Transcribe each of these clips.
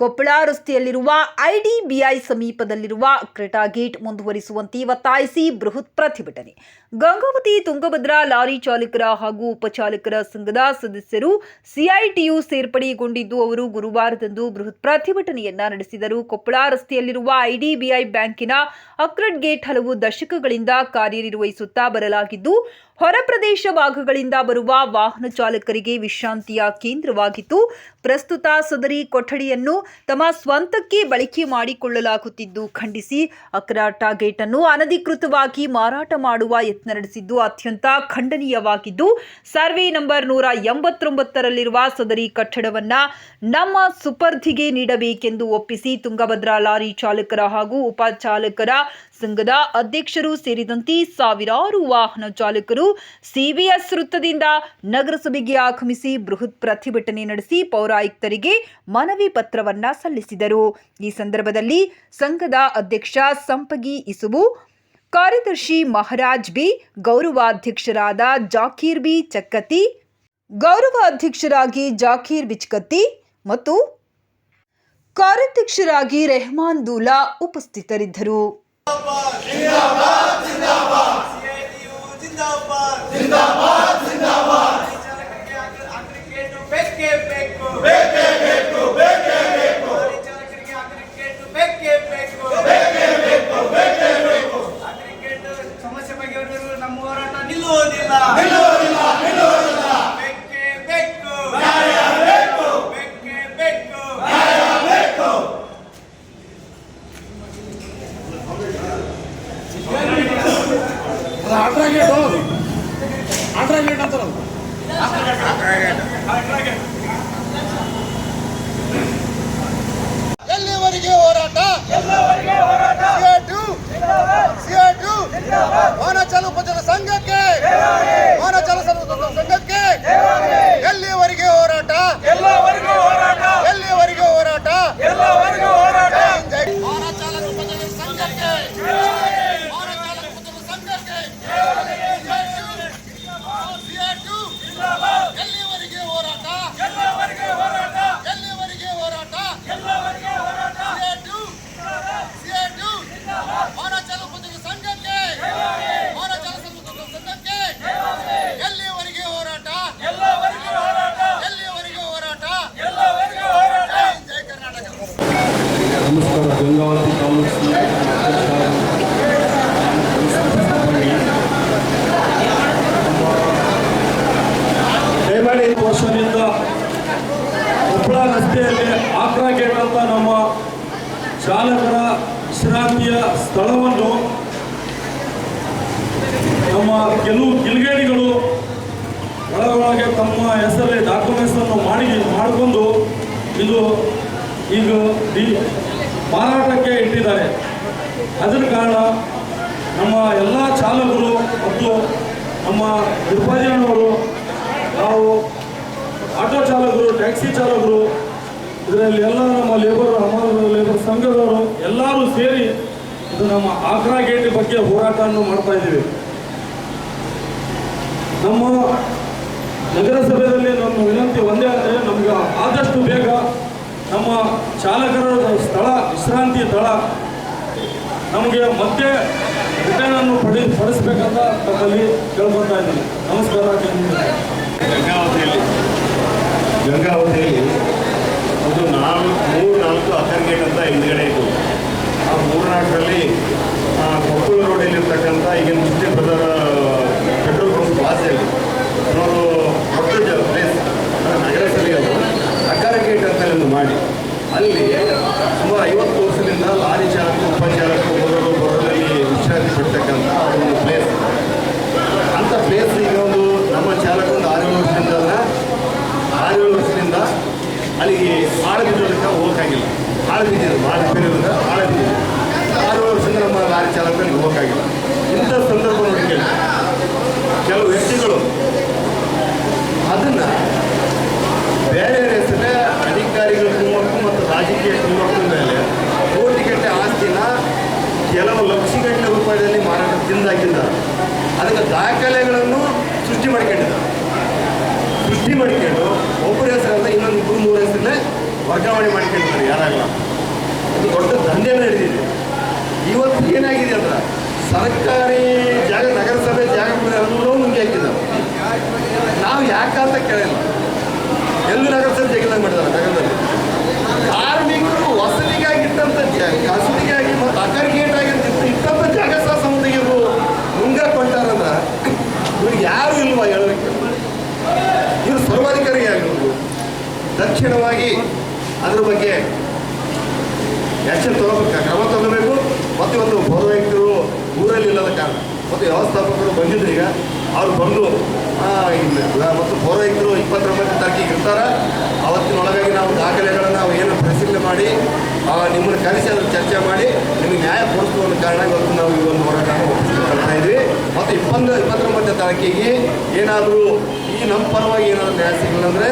ಕೊಪ್ಪಳ ರಸ್ತೆಯಲ್ಲಿರುವ ಐಡಿಬಿಐ ಸಮೀಪದಲ್ಲಿರುವ Creta gate ಮುಂದುವರಿಸುವಂತೆ ಒತ್ತಾಯಿಸಿ ಬೃಹತ್ ಪ್ರತಿಭಟನೆ. ಗಂಗಾವತಿ ತುಂಗಭದ್ರಾ ಲಾರಿ ಚಾಲಕರ ಹಾಗೂ ಉಪಚಾಲಕರ ಸಂಘದ ಸದಸ್ಯರು ಸಿಐಟಿಯು ಸೇರ್ಪಡೆಗೊಂಡಿದ್ದು ಅವರು ಗುರುವಾರದಂದು ಬೃಹತ್ ಪ್ರತಿಭಟನೆಯನ್ನ ನಡೆಸಿದರು. ಕೊಪ್ಪಳ ರಸ್ತೆಯಲ್ಲಿರುವ ಐಡಿಬಿಐ ಬ್ಯಾಂಕಿನ ಅಕ್ರೆಟ್ ಗೇಟ್ ಹಲವು ದಶಕಗಳಿಂದ ಕಾರ್ಯನಿರ್ವಹಿಸುತ್ತಾ ಬರಲಾಗಿದ್ದು ಹೊರ ಪ್ರದೇಶ ಭಾಗಗಳಿಂದ ಬರುವ ವಾಹನ ಚಾಲಕರಿಗೆ ವಿಶ್ರಾಂತಿಯ ಕೇಂದ್ರವಾಗಿತ್ತು. ಪ್ರಸ್ತುತ ಸದರಿ ಕೊಠಡಿಯನ್ನು ತಮ್ಮ ಸ್ವಂತಕ್ಕೆ ಬಳಕೆ ಮಾಡಿಕೊಳ್ಳಲಾಗುತ್ತಿದ್ದು ಖಂಡಿಸಿ ಕ್ರೆಟಾ ಗೇಟ್ ಅನ್ನು ಅನಧಿಕೃತವಾಗಿ ಮಾರಾಟ ಮಾಡುವ ಯತ್ನ ನಡೆಸಿದ್ದು ಅತ್ಯಂತ ಖಂಡನೀಯವಾಗಿದ್ದು ಸರ್ವೆ ನಂಬರ್ 189ರಲ್ಲಿರುವ ಸದರಿ ಕಟ್ಟಡವನ್ನ ನಮ್ಮ ಸುಪರ್ದಿಗೆ ನೀಡಬೇಕೆಂದು ಒಪ್ಪಿಸಿ ತುಂಗಭದ್ರಾ ಲಾರಿ ಚಾಲಕರ ಹಾಗೂ ಉಪಚಾಲಕರ ಸಂಘದ ಅಧ್ಯಕ್ಷರು ಸೇರಿದಂತೆ ಸಾವಿರಾರು ವಾಹನ ಚಾಲಕರು ಸಿಬಿಎಸ್ ವೃತ್ತದಿಂದ ನಗರಸಭೆಗೆ ಆಗಮಿಸಿ ಬೃಹತ್ ಪ್ರತಿಭಟನೆ ನಡೆಸಿ ಪೌರಾಯುಕ್ತರಿಗೆ ಮನವಿ ಪತ್ರವನ್ನ ಸಲ್ಲಿಸಿದರು. ಈ ಸಂದರ್ಭದಲ್ಲಿ ಸಂಘದ ಅಧ್ಯಕ್ಷ ಸಂಪಗಿ ಇಸುಬು, ಕಾರ್ಯದರ್ಶಿ ಮಹಾರಾಜ್ ಬಿ, ಗೌರವಾಧ್ಯಕ್ಷರಾದ ಜಾಕೀರ್ ಬಿ ಚಕ್ಕತಿ, ಗೌರವಾಧ್ಯಕ್ಷರಾಗಿ ಜಾಕೀರ್ ಬಿಚ್ಕತ್ತಿ ಮತ್ತು ಕಾರ್ಯಾಧ್ಯಕ್ಷರಾಗಿ ರೆಹಮಾನ್ ದೂಲಾ ಉಪಸ್ಥಿತರಿದ್ದರು. ಸಮಸ್ಯೆ ಬಗೆಹರಿಸಲು ನಮ್ಮ ಹೋರಾಟ ನಿಲ್ಲುವುದಿಲ್ಲ. ಎಲ್ಲಿವರೆಗೆ ಹೋರಾಟ? ವಾಹನ ಚಾಲಕರ ಸಂಘಕ್ಕೆ, ವಾಹನ ಚಾಲಕರ ಸಂಘಕ್ಕೆ ಎಲ್ಲಿವರೆಗೆ ಹೋರಾಟ? ಎಲ್ಲಿವರೆಗೆ ಹೋರಾಟ? ವಾಹನ ಚಾಲಕರ ಸಂಘಕ್ಕೆ, ವಾಹನ ಚಾಲಕರ ಸಂಘಕ್ಕೆ ಎಲ್ಲಿವರೆಗೆ ಹೋರಾಟ? ಎಲ್ಲಿವರೆಗೆ ಹೋರಾಟ? ವಾಹನ ಚಾಲಕರ ಸಂಘಕ್ಕೆ, ವಾಹನ ಚಾಲಕರ ಸಂಘಕ್ಕೆ ಎಲ್ಲಿವರೆಗೆ ಹೋರಾಟ? ಎಲ್ಲಿವರೆಗೆ ಹೋರಾಟ? ಜೈ ಕರ್ನಾಟಕ. ನಮಸ್ಕಾರ. ಗಂಗಾವತಿ ತಾಲೂಕಿನ ವರ್ಷದಿಂದ ಕೊಪ್ಪಳ ರಸ್ತೆಯಲ್ಲಿ ಆಕ್ರಾ ಗೇಟ್ ಅಂತ ನಮ್ಮ ಚಾಲಕರ ವಿಶ್ರಾಂತಿಯ ಸ್ಥಳವನ್ನು ನಮ್ಮ ಕೆಲವು ಕಿಲ್ಗೇಡಿಗಳು ಒಳಗೊಳಗೆ ತಮ್ಮ ಹೆಸರಲ್ಲಿ ಡಾಕ್ಯುಮೆಂಟ್ಸ್ ಅನ್ನು ಮಾಡಿಕೊಂಡು ಇದು ಈಗ ಮಾರಾಟಕ್ಕೆ ಇಟ್ಟಿದ್ದಾರೆ. ಅದರ ಕಾರಣ ನಮ್ಮ ಎಲ್ಲ ಚಾಲಕರು ಮತ್ತು ನಮ್ಮ ನಿರ್ಭಾಜನವರು, ನಾವು ಆಟೋ ಚಾಲಕರು, ಟ್ಯಾಕ್ಸಿ ಚಾಲಕರು, ಇದರಲ್ಲಿ ಎಲ್ಲ ನಮ್ಮ ಲೇಬರ್ ಸಂಘದವರು ಎಲ್ಲರೂ ಸೇರಿ ಇದು ನಮ್ಮ ಆಕ್ರಾ ಗೇಟ್ ಬಗ್ಗೆ ಹೋರಾಟವನ್ನು ಮಾಡ್ತಾ ಇದ್ದೀವಿ. ನಮ್ಮ ನಗರಸಭೆಯಲ್ಲಿ ನಮ್ಮ ವಿನಂತಿ ಒಂದೇ ಅಂದರೆ ನಮ್ಗೆ ಆದಷ್ಟು ಬೇಗ ನಮ್ಮ ಚಾಲಕರ ಸ್ಥಳ, ವಿಶ್ರಾಂತಿ ಸ್ಥಳ ನಮಗೆ ಮತ್ತೆ ರಿಟರ್ನನ್ನು ಪಡಿಸಬೇಕಂತ ತಮ್ಮಲ್ಲಿ ಕೇಳ್ಕೊತಾ ಇದ್ದೀನಿ. ನಮಸ್ಕಾರ. ಗಂಗಾವತಿಯಲ್ಲಿ ಒಂದು 3-4 ಅಕ್ಕರ್ ಗೇಟ್ ಅಂತ ಹಿಂದ್ಗಡೆ ಇತ್ತು. ಆ 3-4ರಲ್ಲಿ ಕೊಪ್ಪಳ ರೋಡಲ್ಲಿರ್ತಕ್ಕಂಥ ಈಗಿನ ಮುಸ್ಲಿಂ ಬ್ರದರ್ ಪೆಟ್ರೋಲ್ ಬಂಕ್ ವಾಸಲ್ಲಿ ಅವರು ದೊಡ್ಡ ಪ್ಲೇಸ್ ನಗರಸಭೆ ಅದು ಅಕ್ಕರ್ ಗೇಟ್ ಅಂತ ಒಂದು ಮಾಡಿ ಅಲ್ಲಿ ಸುಮಾರು 50 ವರ್ಷದಿಂದ ಲಾರಿ ಚಾಲಕ, ಉಪಚಾಲಕ ಬರೋದಲ್ಲಿ ವಿಶ್ರಾಂತಿ ಪಡ್ತಕ್ಕಂಥ ಒಂದು ಪ್ಲೇಸ್. ಅಂಥ ಪ್ಲೇಸ್ ಈಗ ಒಂದು ನಮ್ಮ ಚಾಲಕ ಒಂದು 6-7 ವರ್ಷದಿಂದ ಅಲ್ಲಿಗೆ ಹಾಳು ಬಿದ್ದೋದಕ್ಕೆ ಹೋಗೋಕ್ಕಾಗಿಲ್ಲ. ಹಾಳು ಬಿದ್ದಿದ್ದು ಭಾಳ ಬೇರೆ ವರ್ಗಾವಣೆ ಮಾಡಿಕೊಂಡಿದ್ದಾರೆ ಯಾರಾಗಲ್ಲ. ಅದು ದೊಡ್ಡ ದಂಧೆ ನಡೆದಿದೆ. ಇವತ್ತು ಏನಾಗಿದೆ ಅಂದ್ರೆ ಸರ್ಕಾರಿ ಜಾಗ ನಗರಸಭೆ ಜಾಗ ಎಲ್ಲರೂ ನುಂಗಿ ಹಾಕಿದ್ದಾರೆ. ನಾವು ಯಾಕಂತ ಕೇಳಿಲ್ಲ. ಎಲ್ಲೂ ನಗರಸಭೆ ಜಾಗದಾಗ ಮಾಡಿದ್ದಾರೆ ನಗರದಲ್ಲಿ. ಕಾರ್ಮಿಕರು ವಸತಿಗಾಗಿದ್ದಂಥ ಕಸೂತಿಗಾಗಿ ಮತ್ತು ಅಕರ್ಗೇಟಾಗಿರ್ತಿತ್ತು ಇಟ್ಟಂಥ ಜಾಗ ಸಹ ಸಮುದಾಯ ನುಂಗ ಕೊಂಟಾರಂದ್ರೆ ಇವ್ರಿಗೆ ಯಾರು ಇಲ್ವಾ ಹೇಳೋದಕ್ಕೆ? ಇವರು ಸರ್ವಾಧಿಕಾರಿ ಆಗಿರೋದು. ತಕ್ಷಣವಾಗಿ ಅದ್ರ ಬಗ್ಗೆ ಆ್ಯಕ್ಷನ್ ತಗೋಬೇಕು, ಕ್ರಮ ತಗೋಬೇಕು. ಮತ್ತು ಇವತ್ತು ಪೌರಾಯುಕ್ತರು ಊರಲ್ಲಿ ಇಲ್ಲದ ಕಾರಣ ಮತ್ತು ವ್ಯವಸ್ಥಾಪಕರು ಬಂದಿದ್ರು. ಈಗ ಅವ್ರು ಬಂದು ಮತ್ತು ಪೌರಾಯುಕ್ತರು 29 ತಾರೀಕಿಗೆ ಇರ್ತಾರೆ. ಅವತ್ತಿನೊಳಗಾಗಿ ನಾವು ದಾಖಲೆಗಳನ್ನು ನಾವು ಏನು ಪರಿಶೀಲನೆ ಮಾಡಿ ನಿಮ್ಮನ್ನು ಕರೆಸಿ ಅದ್ರ ಚರ್ಚೆ ಮಾಡಿ ನಿಮಗೆ ನ್ಯಾಯ ಕೊಡಿಸುವ ಒಂದು ಕಾರಣ ಇವತ್ತು ನಾವು ಈ ಒಂದು ಹೋರಾಟ ಮಾಡ್ತಾ ಇದ್ವಿ. ಮತ್ತು 29 ತಾರೀಕಿಗೆ ಏನಾದರೂ ಈ ನಮ್ಮ ಪರವಾಗಿ ಏನಾದರೂ ನ್ಯಾಯ ಸಿಗಲಿಲ್ಲ ಅಂದರೆ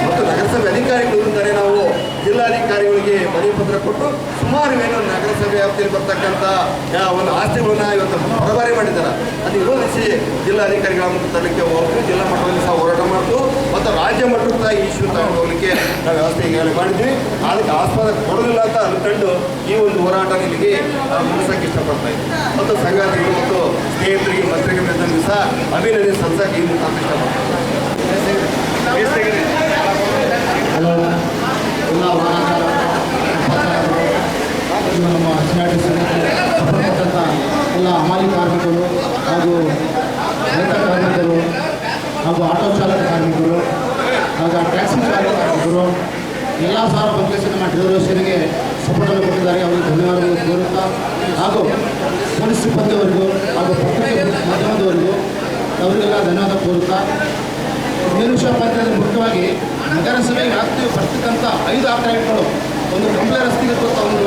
ಮತ್ತು ನಗರಸಭೆ ಅಧಿಕಾರಿಗಳಿಂದಲೇ ನಾವು ಜಿಲ್ಲಾಧಿಕಾರಿಗಳಿಗೆ ಮನವಿ ಪತ್ರ ಕೊಟ್ಟು ಸುಮಾರು ಏನು ನಗರಸಭೆ ವ್ಯಾಪ್ತಿಯಲ್ಲಿ ಬರ್ತಕ್ಕಂಥ ಒಂದು ಆಸ್ತಿಗಳನ್ನ ಇವತ್ತು ಹೊರಬಾರಿ ಮಾಡಿದ್ದಾರೆ. ಅದು ವಿರೋಧಿಸಿ ಜಿಲ್ಲಾಧಿಕಾರಿಗಳ ಮುಂದೆ ತರಲಿಕ್ಕೆ ಹೋಗ್ತೀವಿ. ಜಿಲ್ಲಾ ಮಟ್ಟದಲ್ಲಿ ಸಹ ಹೋರಾಟ ಮಾಡ್ತು ಮತ್ತು ರಾಜ್ಯ ಮಟ್ಟದ ಈ ಇಶ್ಯೂ ತಗೊಂಡು ಹೋಗಲಿಕ್ಕೆ ನಾವು ವ್ಯವಸ್ಥೆ ಈಗಾಗಲೇ ಮಾಡಿದ್ವಿ. ಅದಕ್ಕೆ ಆಸ್ಪದ ಕೊಡೋದಿಲ್ಲ ಅಂತ ಅಂದ್ಕೊಂಡು ಈ ಒಂದು ಹೋರಾಟ ಇಲ್ಲಿಗೆ ಮುಗಿಸೋಕೆ ಇಷ್ಟಪಡ್ತಾ ಇದ್ವಿ. ಮತ್ತು ಸಂಗಾತಿಗಳು ಮತ್ತು ಸ್ನೇಹಿತರಿಗೆ ಪತ್ರಿಕೆ ಸಹ ಅಭಿನಂದನೆ ಸಲ್ಲಿಸೋಕೆ ಈ ಮುಖಾಂತರ ಇಷ್ಟಪಡ್ತಾರೆ. ಹಲೋ ಎಲ್ಲ ವಾಹನಗಾರ ನಮ್ಮ CRTC ಸಂಬಂಧಪಟ್ಟಂಥ ಎಲ್ಲ ಹಮಾಲಿ ಕಾರ್ಮಿಕರು ಹಾಗೂ ರೈತ ಕಾರ್ಮಿಕರು ಹಾಗೂ ಆಟೋ ಚಾಲಕ ಕಾರ್ಮಿಕರು ಹಾಗೂ ಟ್ಯಾಕ್ಸಿ ಚಾಲಕ ಕಾರ್ಮಿಕರು ಎಲ್ಲ ಸಹ ಬಂದ್ಕೇಸಿ ನಮ್ಮ ರಿಸರ್ವೇಷನ್ಗೆ ಸಪೋರ್ಟನ್ನು ಕೊಟ್ಟಿದ್ದಾರೆ. ಅವರಿಗೆ ಧನ್ಯವಾದಗಳು ಕೋರುತ್ತಾ ಹಾಗೂ ಪೊಲೀಸ್ ಸಿಬ್ಬಂದಿಯವರಿಗೂ ಹಾಗೂ ಪತ್ರಿಕೆ ಮಾಧ್ಯಮದವರಿಗೂ ಅವರಿಗೆಲ್ಲ ಧನ್ಯವಾದ ಕೋರುತ್ತಾ ಏನು ವಿಷಯಪ್ಪ ಅಂತಂದರೆ ಮುಖ್ಯವಾಗಿ ನಗರಸಭೆ ವ್ಯಾಪ್ತಿಗೆ ಬರ್ತಕ್ಕಂಥ 5 ಆಕ್ರೈಟ್ಗಳು ಒಂದು ಕಂಪ್ಲೇ ರಸ್ತೆಗೆ ಒಂದು